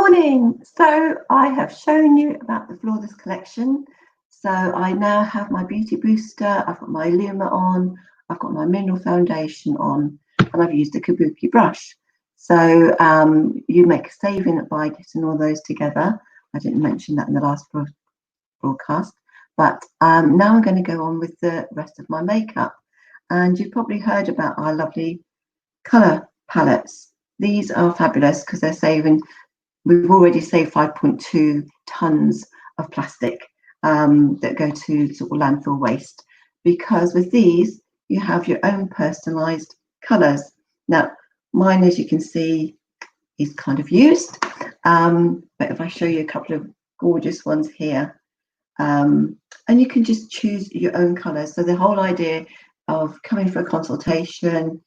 morning. So I have shown you about the Flawless collection. So I now have my beauty booster, I've got my Luma on, I've got my mineral foundation on, and I've used a kabuki brush. So you make a saving by getting all those together. I didn't mention that in the last broadcast, but now I'm going to go on with the rest of my makeup. And you've probably heard about our lovely colour palettes. These are fabulous because they're saving. We've already saved 5.2 tons of plastic that go to sort of landfill waste, because with these you have your own personalised colours. Now mine, as you can see, is kind of used, but if I show you a couple of gorgeous ones here, and you can just choose your own colours. So the whole idea of coming for a consultation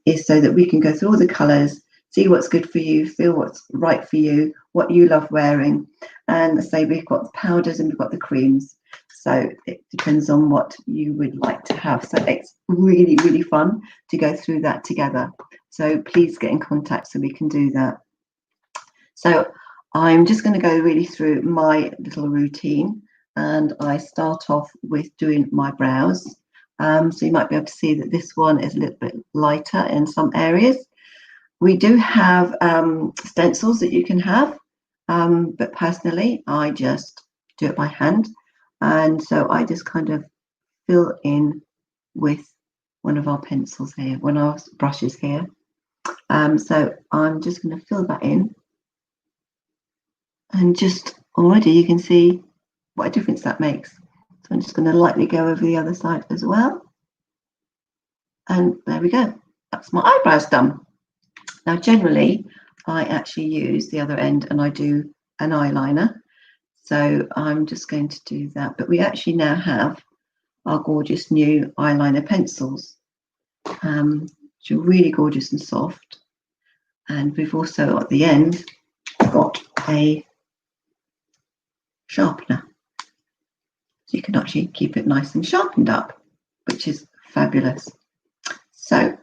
is so that we can go through all the colours, see what's good for you, feel what's right for you, what you love wearing. And say we've got the powders and we've got the creams, so it depends on what you would like to have. So it's really, really fun to go through that together. So please get in contact so we can do that. So I'm just going to go really through my little routine, and I start off with doing my brows. So you might be able to see that this one is a little bit lighter in some areas. We do have stencils that you can have, but personally I just do it by hand, and so I just kind of fill in with one of our pencils here, one of our brushes here. So I'm just going to fill that in, and just already you can see what a difference that makes. So I'm just going to lightly go over the other side as well, and there we go, that's my eyebrows done. Now generally I actually use the other end and I do an eyeliner, so I'm just going to do that. But we actually now have our gorgeous new eyeliner pencils, which are really gorgeous and soft, and we've also at the end got a sharpener, so you can actually keep it nice and sharpened up, which is fabulous. So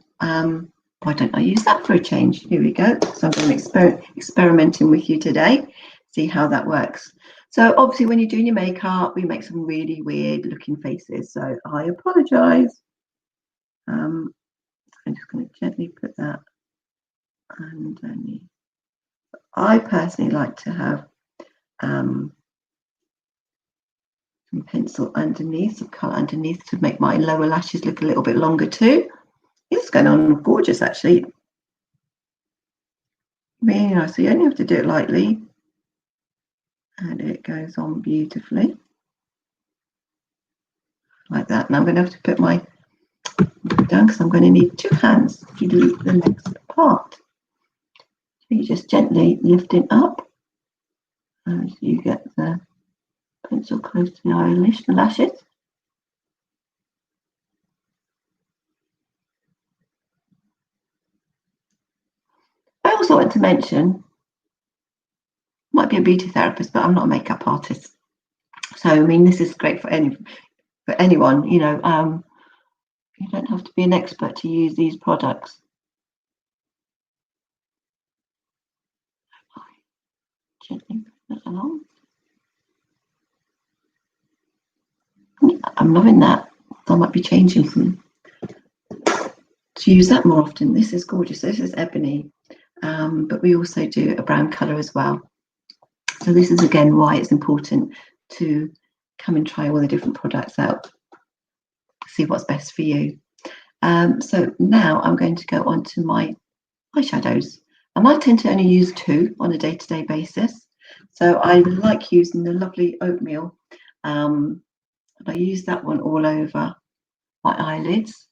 why don't I use that for a change? Here we go. So I'm going to experimenting with you today, see how that works. So obviously when you're doing your makeup, we make some really weird looking faces, so I apologise. I'm just going to gently put that underneath. I personally like to have some pencil underneath, some colour underneath, to make my lower lashes look a little bit longer too. It's going on gorgeous actually, really nice. So you only have to do it lightly and it goes on beautifully like that. And I'm going to have to put my down because I'm going to need two hands to do the next part. So you just gently lift it up as you get the pencil close to the eyelash, the lashes. I also want to mention, might be a beauty therapist, but I'm not a makeup artist. So I mean, this is great for anyone. You know, you don't have to be an expert to use these products. Gently put that along. I'm loving that. I might be changing from to use that more often. This is gorgeous. This is ebony, but we also do a brown colour as well. So this is again why it's important to come and try all the different products out, see what's best for you. So now I'm going to go on to my eyeshadows, and I tend to only use two on a day-to-day basis. So I like using the lovely Oatmeal, and I use that one all over my eyelids.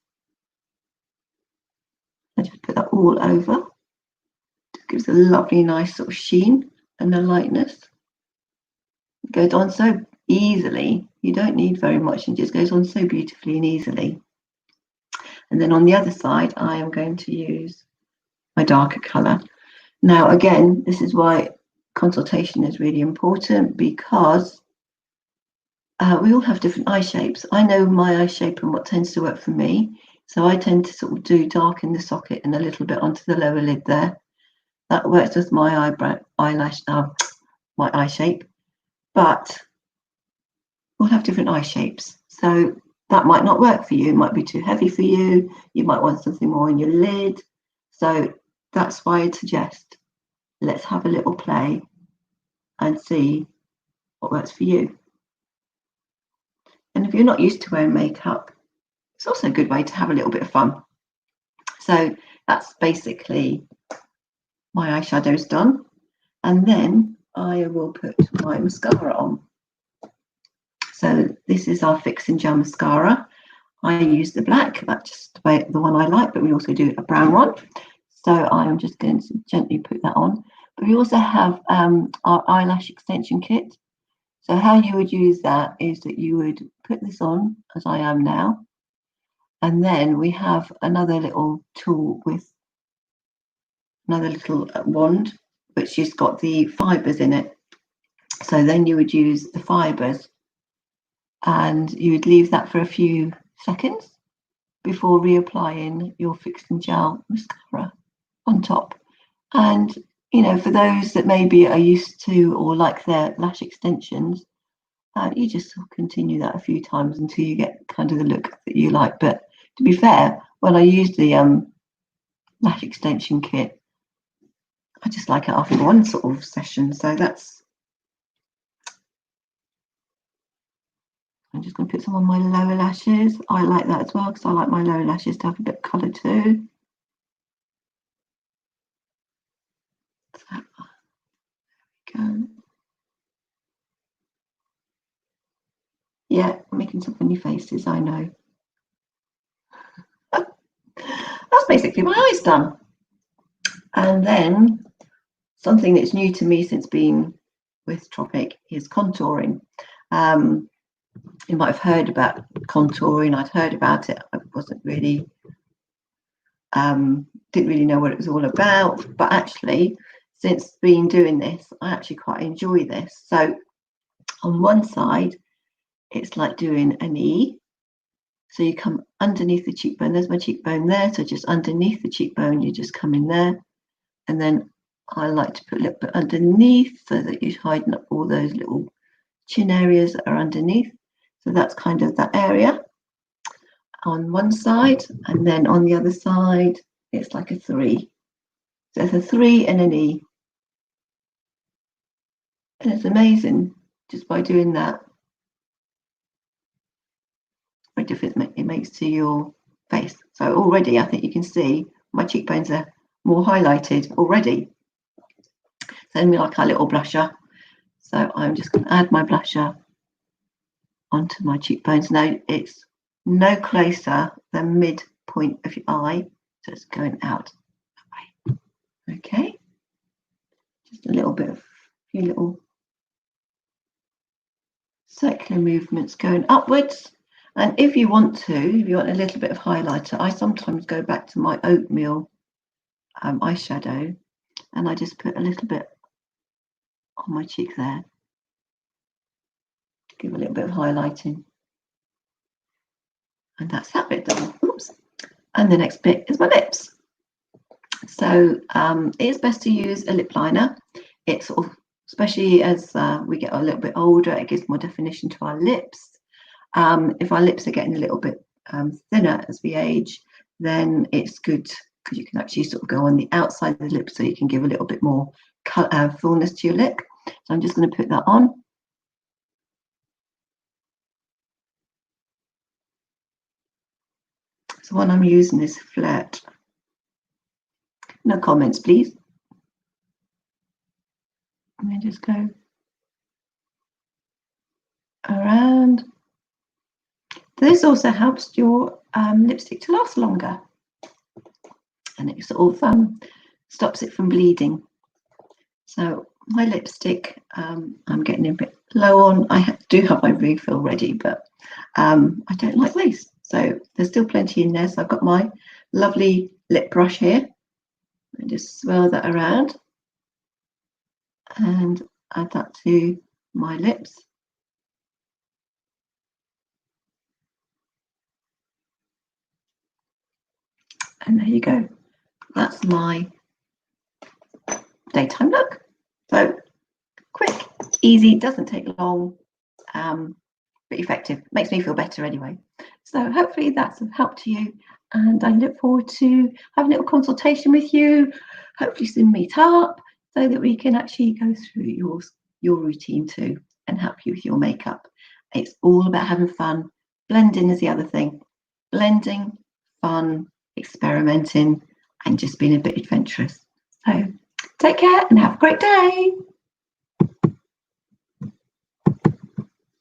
I just put that all over. It gives a lovely nice sort of sheen and a lightness. It goes on so easily, you don't need very much, and it just goes on so beautifully and easily. And then on the other side I am going to use my darker colour. Now again, this is why consultation is really important, because we all have different eye shapes. I know my eye shape and what tends to work for me, so I tend to sort of do dark in the socket and a little bit onto the lower lid there. That works with my eyelash, my eye shape, but we'll have different eye shapes. So that might not work for you. It might be too heavy for you. You might want something more in your lid. So that's why I'd suggest let's have a little play and see what works for you. And if you're not used to wearing makeup, it's also a good way to have a little bit of fun. So that's basically my eyeshadows done. And then I will put my mascara on. So this is our Fix and Gel mascara. I use the black, that's just the one I like, but we also do a brown one. So I am just going to gently put that on. But we also have our eyelash extension kit. So how you would use that is that you would put this on, as I am now, and then we have another little tool with another little wand, which has got the fibres in it. So then you would use the fibres and you would leave that for a few seconds before reapplying your Fix and Gel mascara on top. And you know, for those that maybe are used to or like their lash extensions, you just sort of continue that a few times until you get kind of the look that you like. But to be fair, when I use the lash extension kit, I just like it after one sort of session. So that's, I'm just going to put some on my lower lashes. I like that as well because I like my lower lashes to have a bit of colour too. So, there we go. Yeah, making some funny faces, I know. That's basically my eyes done. And then something that's new to me since being with Tropic is contouring. You might have heard about contouring. I'd heard about it. I wasn't really, didn't really know what it was all about. But actually, since being doing this, I actually quite enjoy this. So on one side, it's like doing an E. So you come underneath the cheekbone. There's my cheekbone there. So just underneath the cheekbone, you just come in there. And then I like to put a little bit underneath so that you're hiding up all those little chin areas that are underneath. So that's kind of that area on one side. And then on the other side, it's like a 3. So it's a 3 and an E. And it's amazing just by doing that. What difference it makes to your face. So already I think you can see my cheekbones are more highlighted already. Then we like our little blusher. So I'm just going to add my blusher onto my cheekbones. Now it's no closer than midpoint of your eye, so it's going out that way. Okay, just a little bit of few little circular movements going upwards. And if you want a little bit of highlighter, I sometimes go back to my oatmeal eyeshadow and I just put a little bit on my cheek there, give a little bit of highlighting, and that's that bit done. Oops. And the next bit is my lips. So it's best to use a lip liner. It's sort of, especially as we get a little bit older, it gives more definition to our lips. If our lips are getting a little bit thinner as we age, then it's good because you can actually sort of go on the outside of the lip so you can give a little bit more fullness to your lip. So I'm just going to put that on. So one I'm using is Flirt. No comments, please. Let me just go around. This also helps your lipstick to last longer, and it sort of stops it from bleeding. So my lipstick, I'm getting a bit low on. I do have my refill ready, but I don't like waste. So there's still plenty in there. So I've got my lovely lip brush here. I just swirl that around and add that to my lips. And there you go. That's my daytime look. So quick, easy, doesn't take long, but effective. Makes me feel better anyway. So hopefully that's of help to you, and I look forward to having a little consultation with you, hopefully soon meet up so that we can actually go through your routine too and help you with your makeup. It's all about having fun. Blending is the other thing. Blending, fun, experimenting, and just being a bit adventurous. So take care and have a great day.